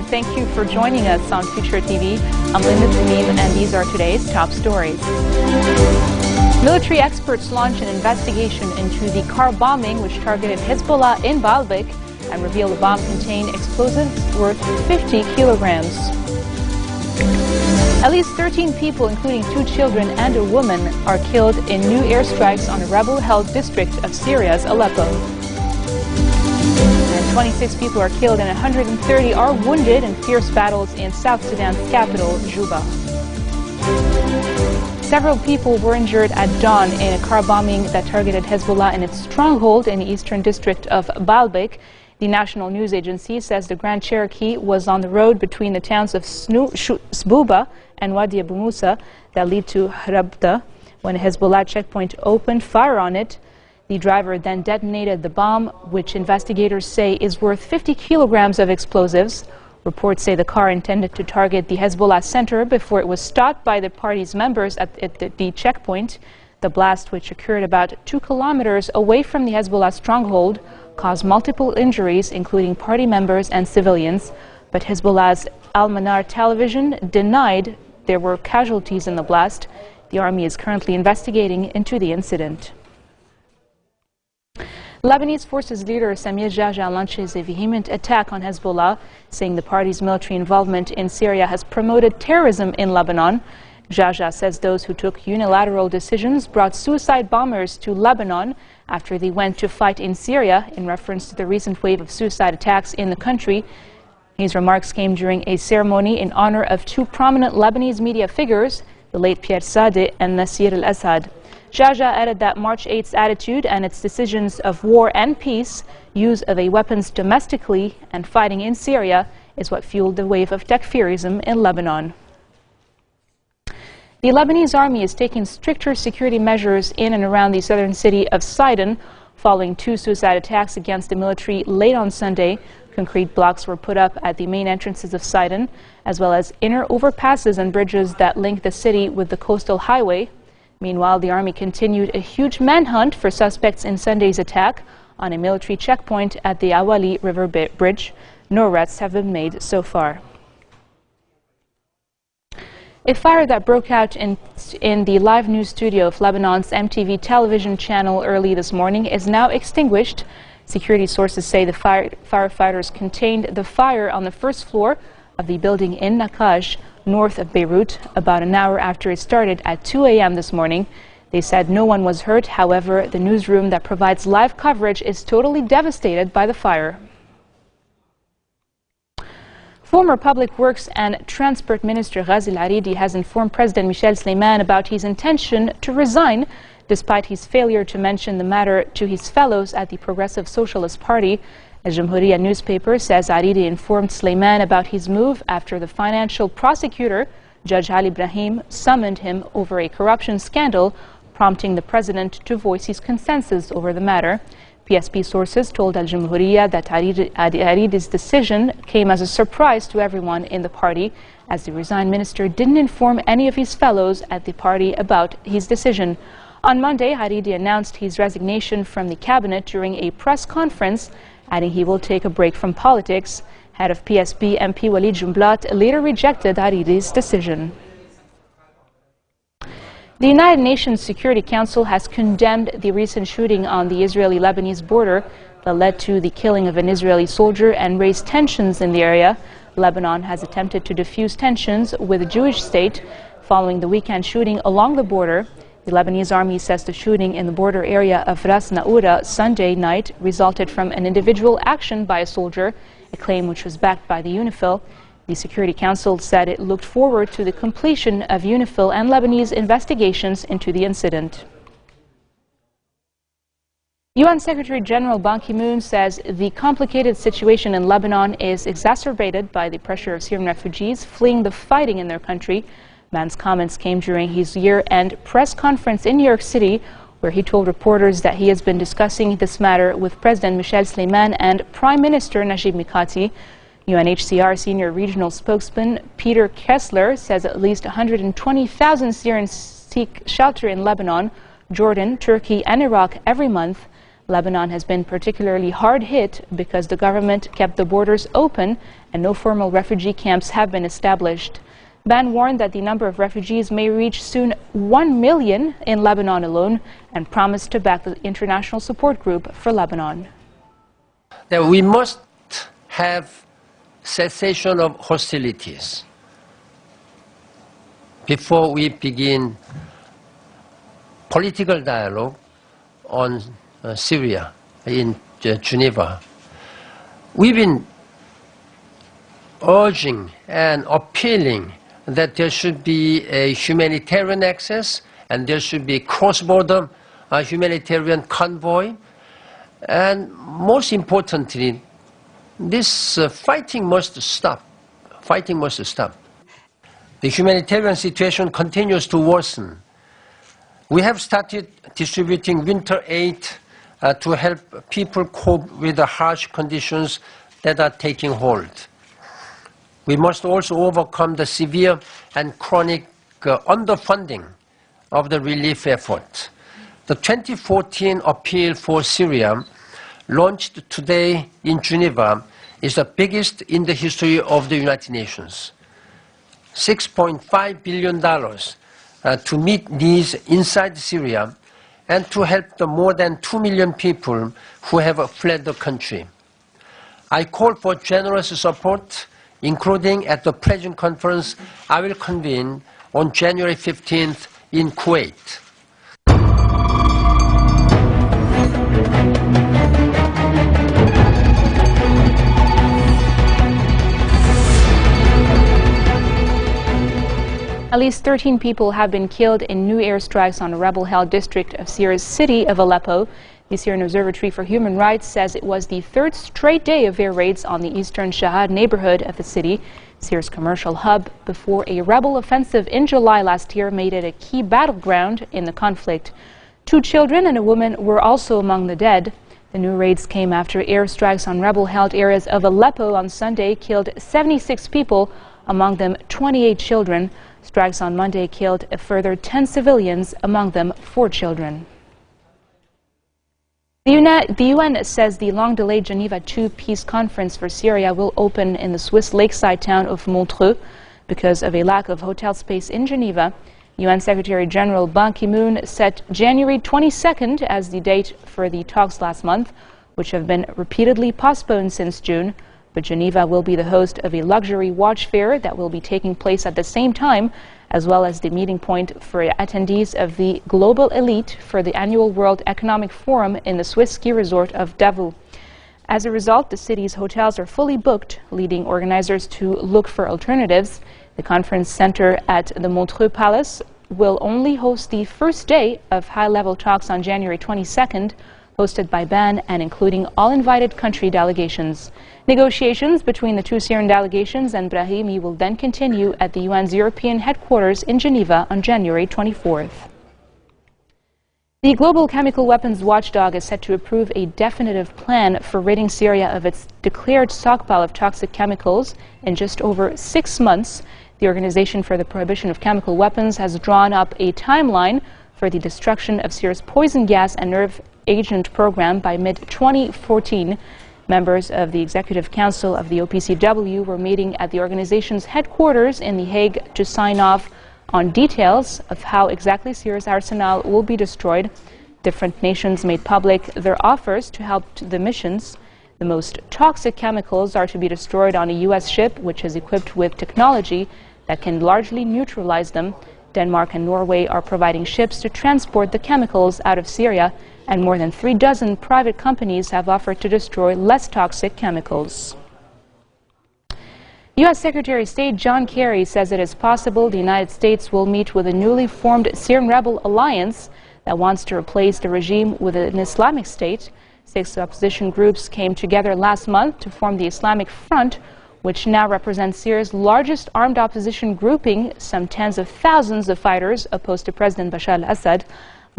and thank you for joining us on Future TV. I'm Linda Tamim, and these are today's top stories. Military experts launch an investigation into the car bombing which targeted Hezbollah in Baalbek and reveal the bomb contained explosives worth 50 kilograms. At least 13 people, including 2 children and a woman, are killed in new airstrikes on a rebel-held district of Syria's Aleppo. And 26 people are killed and 130 are wounded in fierce battles in South Sudan's capital, Juba. Several people were injured at dawn in a car bombing that targeted Hezbollah in its stronghold in the eastern district of Baalbek. The national news agency says the Grand Cherokee was on the road between the towns of Sbuba and Wadi Abu Musa that lead to Hrabda when a Hezbollah checkpoint opened fire on it. The driver then detonated the bomb, which investigators say is worth 50 kilograms of explosives. Reports say the car intended to target the Hezbollah center before it was stopped by the party's members at the checkpoint. The blast, which occurred about 2 kilometers away from the Hezbollah stronghold, caused multiple injuries, including party members and civilians. But Hezbollah's Al-Manar television denied there were casualties in the blast. The army is currently investigating into the incident. Lebanese forces leader Samir Geagea launches a vehement attack on Hezbollah, saying the party's military involvement in Syria has promoted terrorism in Lebanon. Geagea says those who took unilateral decisions brought suicide bombers to Lebanon after they went to fight in Syria, in reference to the recent wave of suicide attacks in the country. His remarks came during a ceremony in honor of 2 prominent Lebanese media figures, the late Pierre Sadeh and Nasir al-Assad. Geagea added that March 8's attitude and its decisions of war and peace, use of weapons domestically and fighting in Syria is what fueled the wave of takfirism in Lebanon. The Lebanese army is taking stricter security measures in and around the southern city of Sidon following 2 suicide attacks against the military late on Sunday. Concrete blocks were put up at the main entrances of Sidon, as well as inner overpasses and bridges that link the city with the coastal highway. Meanwhile, the army continued a huge manhunt for suspects in Sunday's attack on a military checkpoint at the Awali River Bridge. No arrests have been made so far. A fire that broke out in the live news studio of Lebanon's MTV television channel early this morning is now extinguished. Security sources say the firefighters contained the fire on the first floor of the building in Nakaj, north of Beirut, about an hour after it started at 2 a.m. this morning. They said no one was hurt. However, the newsroom that provides live coverage is totally devastated by the fire. Former Public Works and Transport Minister Ghazi Al-Aridi has informed President Michel Sleiman about his intention to resign, despite his failure to mention the matter to his fellows at the Progressive Socialist Party. Al-Jamhuriya newspaper says Aridi informed Sleiman about his move after the financial prosecutor, Judge Ali Ibrahim, summoned him over a corruption scandal, prompting the president to voice his consensus over the matter. PSP sources told Al-Jamhuriya that Aridi's decision came as a surprise to everyone in the party, as the resigned minister didn't inform any of his fellows at the party about his decision. On Monday, Aridi announced his resignation from the cabinet during a press conference, adding he will take a break from politics. Head of PSP MP Walid Jumblat later rejected Aridi's decision. The United Nations Security Council has condemned the recent shooting on the Israeli-Lebanese border that led to the killing of an Israeli soldier and raised tensions in the area. Lebanon has attempted to defuse tensions with the Jewish state following the weekend shooting along the border. The Lebanese army says the shooting in the border area of Ras Naoura Sunday night resulted from an individual action by a soldier, a claim which was backed by the UNIFIL. The Security Council said it looked forward to the completion of UNIFIL and Lebanese investigations into the incident. UN Secretary General Ban Ki-moon says the complicated situation in Lebanon is exacerbated by the pressure of Syrian refugees fleeing the fighting in their country. Ban's comments came during his year-end press conference in New York City, where he told reporters that he has been discussing this matter with President Michel Sleiman and Prime Minister Najib Mikati. UNHCR senior regional spokesman Peter Kessler says at least 120,000 Syrians seek shelter in Lebanon, Jordan, Turkey and Iraq every month. Lebanon has been particularly hard hit because the government kept the borders open and no formal refugee camps have been established. Ban warned that the number of refugees may reach soon 1 million in Lebanon alone and promised to back the international support group for Lebanon. That we must have cessation of hostilities before we begin political dialogue on Syria in Geneva. We've been urging and appealing that there should be a humanitarian access and there should be cross-border humanitarian convoy. And most importantly, this fighting must stop. Fighting must stop. The humanitarian situation continues to worsen. We have started distributing winter aid to help people cope with the harsh conditions that are taking hold. We must also overcome the severe and chronic underfunding of the relief effort. The 2014 appeal for Syria, launched today in Geneva, is the biggest in the history of the United Nations. $6.5 billion to meet needs inside Syria and to help the more than 2 million people who have fled the country. I call for generous support, including at the President Conference I will convene on January 15th in Kuwait. At least 13 people have been killed in new airstrikes on a rebel-held district of Syria's city of Aleppo. The Syrian Observatory for Human Rights says it was the third straight day of air raids on the eastern Shahad neighborhood of the city, Syria's commercial hub, before a rebel offensive in July last year made it a key battleground in the conflict. 2 children and a woman were also among the dead. The new raids came after airstrikes on rebel-held areas of Aleppo on Sunday killed 76 people, among them 28 children. Strikes on Monday killed a further 10 civilians, among them 4 children. The UN says the long-delayed Geneva II peace conference for Syria will open in the Swiss lakeside town of Montreux because of a lack of hotel space in Geneva. UN Secretary General Ban Ki-moon set January 22nd as the date for the talks last month, which have been repeatedly postponed since June. But Geneva will be the host of a luxury watch fair that will be taking place at the same time, as well as the meeting point for attendees of the global elite for the annual World Economic Forum in the Swiss ski resort of Davos. As a result, the city's hotels are fully booked, leading organizers to look for alternatives. The conference center at the Montreux Palace will only host the first day of high-level talks on January 22nd, hosted by Ban and including all invited country delegations. Negotiations between the 2 Syrian delegations and Brahimi will then continue at the UN's European headquarters in Geneva on January 24th. The global chemical weapons watchdog is set to approve a definitive plan for ridding Syria of its declared stockpile of toxic chemicals in just over 6 months. The Organization for the Prohibition of Chemical Weapons has drawn up a timeline for the destruction of Syria's poison gas and nerve agent program by mid-2014. Members of the Executive Council of the OPCW were meeting at the organization's headquarters in The Hague to sign off on details of how exactly Syria's arsenal will be destroyed. Different nations made public their offers to help the missions. The most toxic chemicals are to be destroyed on a U.S. ship, which is equipped with technology that can largely neutralize them. Denmark and Norway are providing ships to transport the chemicals out of Syria, and more than 36 private companies have offered to destroy less toxic chemicals. U.S. Secretary of State John Kerry says it is possible the United States will meet with a newly formed Syrian rebel alliance that wants to replace the regime with an Islamic State. 6 opposition groups came together last month to form the Islamic Front, which now represents Syria's largest armed opposition grouping, some tens of thousands of fighters opposed to President Bashar al-Assad.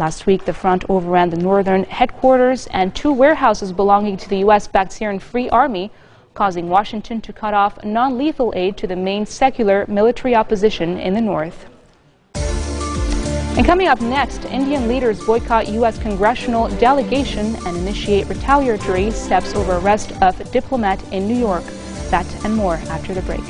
Last week, the front overran the northern headquarters and 2 warehouses belonging to the U.S.-backed Syrian Free Army, causing Washington to cut off non-lethal aid to the main secular military opposition in the north. And coming up next, Indian leaders boycott U.S. congressional delegation and initiate retaliatory steps over arrest of diplomat in New York. That and more after the break.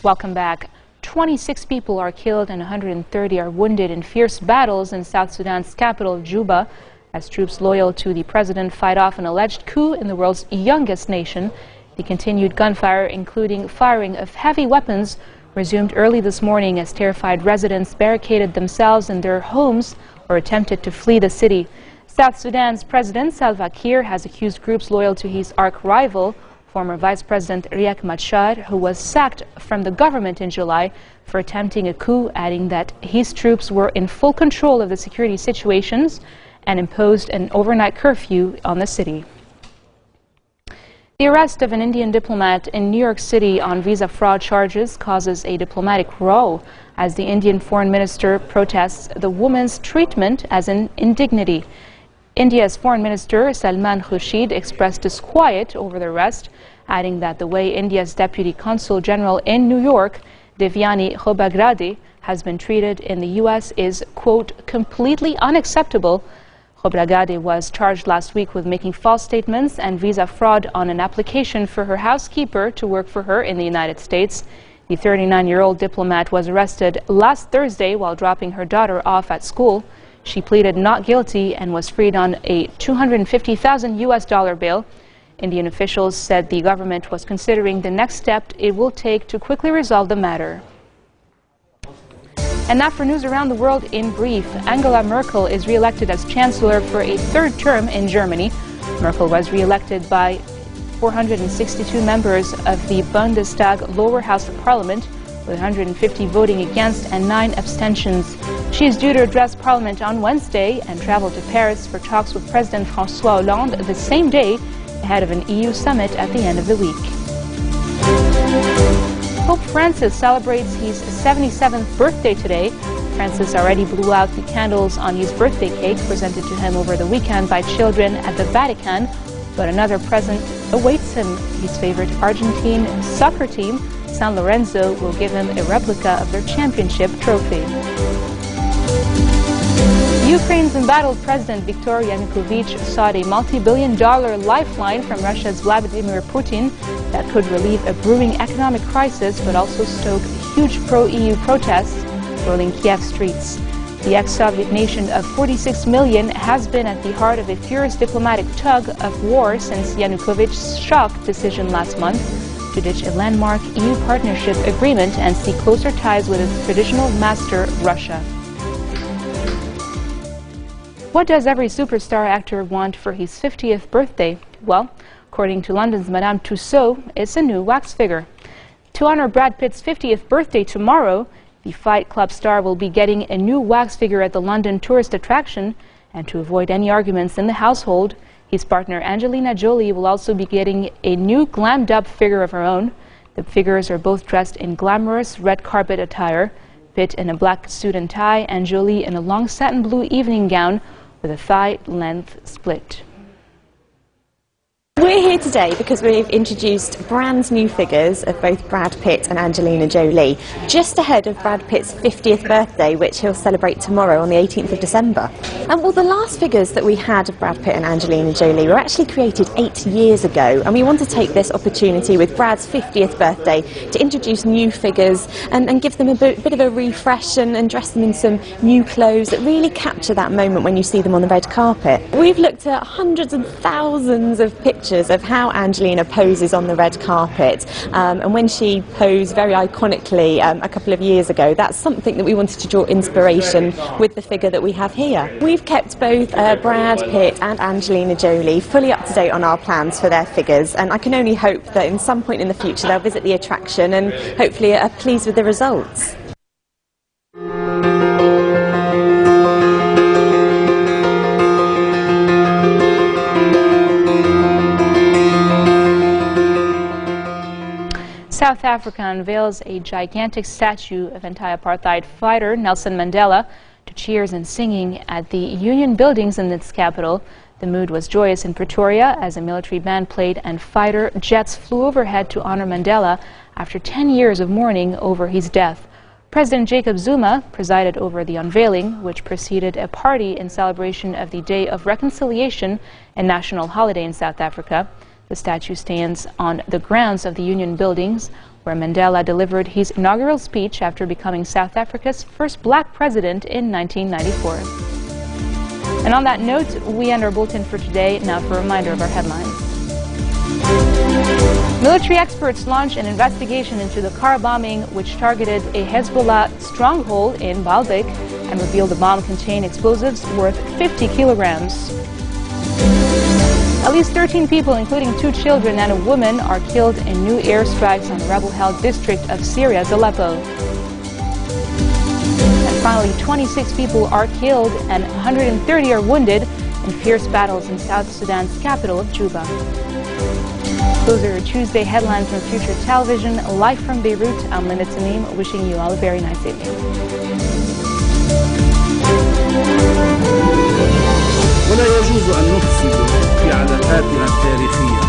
Welcome back. 26 people are killed and 130 are wounded in fierce battles in South Sudan's capital, Juba, as troops loyal to the president fight off an alleged coup in the world's youngest nation. The continued gunfire, including firing of heavy weapons, resumed early this morning as terrified residents barricaded themselves in their homes or attempted to flee the city. South Sudan's President Salva Kiir has accused groups loyal to his arch-rival, former Vice President Riek Machar, who was sacked from the government in July, for attempting a coup, adding that his troops were in full control of the security situations and imposed an overnight curfew on the city. The arrest of an Indian diplomat in New York City on visa fraud charges causes a diplomatic row as the Indian foreign minister protests the woman's treatment as an indignity. India's foreign minister Salman Khurshid expressed disquiet over the arrest, adding that the way India's deputy consul general in New York, Devyani Khobagrade, has been treated in the U.S. is, quote, completely unacceptable. Khobagrade was charged last week with making false statements and visa fraud on an application for her housekeeper to work for her in the United States. The 39-year-old diplomat was arrested last Thursday while dropping her daughter off at school. She pleaded not guilty and was freed on a $250,000 US bail. Indian officials said the government was considering the next step it will take to quickly resolve the matter. And now for news around the world in brief. Angela Merkel is re-elected as Chancellor for a third term in Germany. Merkel was re-elected by 462 members of the Bundestag lower house of parliament, with 150 voting against and 9 abstentions. She is due to address Parliament on Wednesday and travel to Paris for talks with President François Hollande the same day, ahead of an EU summit at the end of the week. Pope Francis celebrates his 77th birthday today. Francis already blew out the candles on his birthday cake presented to him over the weekend by children at the Vatican, but another present awaits him. His favorite Argentine soccer team, San Lorenzo, will give him a replica of their championship trophy. Ukraine's embattled President Viktor Yanukovych sought a multi-billion-dollar lifeline from Russia's Vladimir Putin that could relieve a brewing economic crisis but also stoke huge pro-EU protests rolling Kiev streets. The ex-Soviet nation of 46 million has been at the heart of a furious diplomatic tug of war since Yanukovych's shock decision last month to ditch a landmark EU partnership agreement and seek closer ties with its traditional master, Russia. What does every superstar actor want for his 50th birthday? Well, according to London's Madame Tussauds, it's a new wax figure. To honor Brad Pitt's 50th birthday tomorrow, the Fight Club star will be getting a new wax figure at the London tourist attraction, and to avoid any arguments in the household, his partner Angelina Jolie will also be getting a new glammed-up figure of her own. The figures are both dressed in glamorous red carpet attire, Pitt in a black suit and tie, and Jolie in a long satin blue evening gown with a thigh-length split. We're here today because we've introduced brand new figures of both Brad Pitt and Angelina Jolie, just ahead of Brad Pitt's 50th birthday, which he'll celebrate tomorrow on the 18th of December. And well, the last figures that we had of Brad Pitt and Angelina Jolie were actually created 8 years ago, and we want to take this opportunity with Brad's 50th birthday to introduce new figures and give them a bit of a refresh and dress them in some new clothes that really capture that moment when you see them on the red carpet. We've looked at hundreds and thousands of pictures of how Angelina poses on the red carpet, and when she posed very iconically a couple of years ago, that's something that we wanted to draw inspiration with the figure that we have here. We've kept both Brad Pitt and Angelina Jolie fully up to date on our plans for their figures, and I can only hope that in some point in the future they'll visit the attraction and hopefully are pleased with the results. South Africa unveils a gigantic statue of anti-apartheid fighter Nelson Mandela to cheers and singing at the Union buildings in its capital. The mood was joyous in Pretoria as a military band played and fighter jets flew overhead to honor Mandela after 10 years of mourning over his death. President Jacob Zuma presided over the unveiling, which preceded a party in celebration of the Day of Reconciliation, a national holiday in South Africa. The statue stands on the grounds of the Union Buildings, where Mandela delivered his inaugural speech after becoming South Africa's first black president in 1994. And on that note, we end our bulletin for today. Now for a reminder of our headlines. Military experts launch an investigation into the car bombing which targeted a Hezbollah stronghold in Baalbek and revealed the bomb contained explosives worth 50 kilograms. At least 13 people, including 2 children and a woman, are killed in new airstrikes on the rebel-held district of Syria's Aleppo. And finally, 26 people are killed and 130 are wounded in fierce battles in South Sudan's capital of Juba. Those are your Tuesday headlines from Future Television. Live from Beirut, I'm Linda Tamim, wishing you all a very nice evening. ولا يجوز أن نفسد في علاقاتنا التاريخية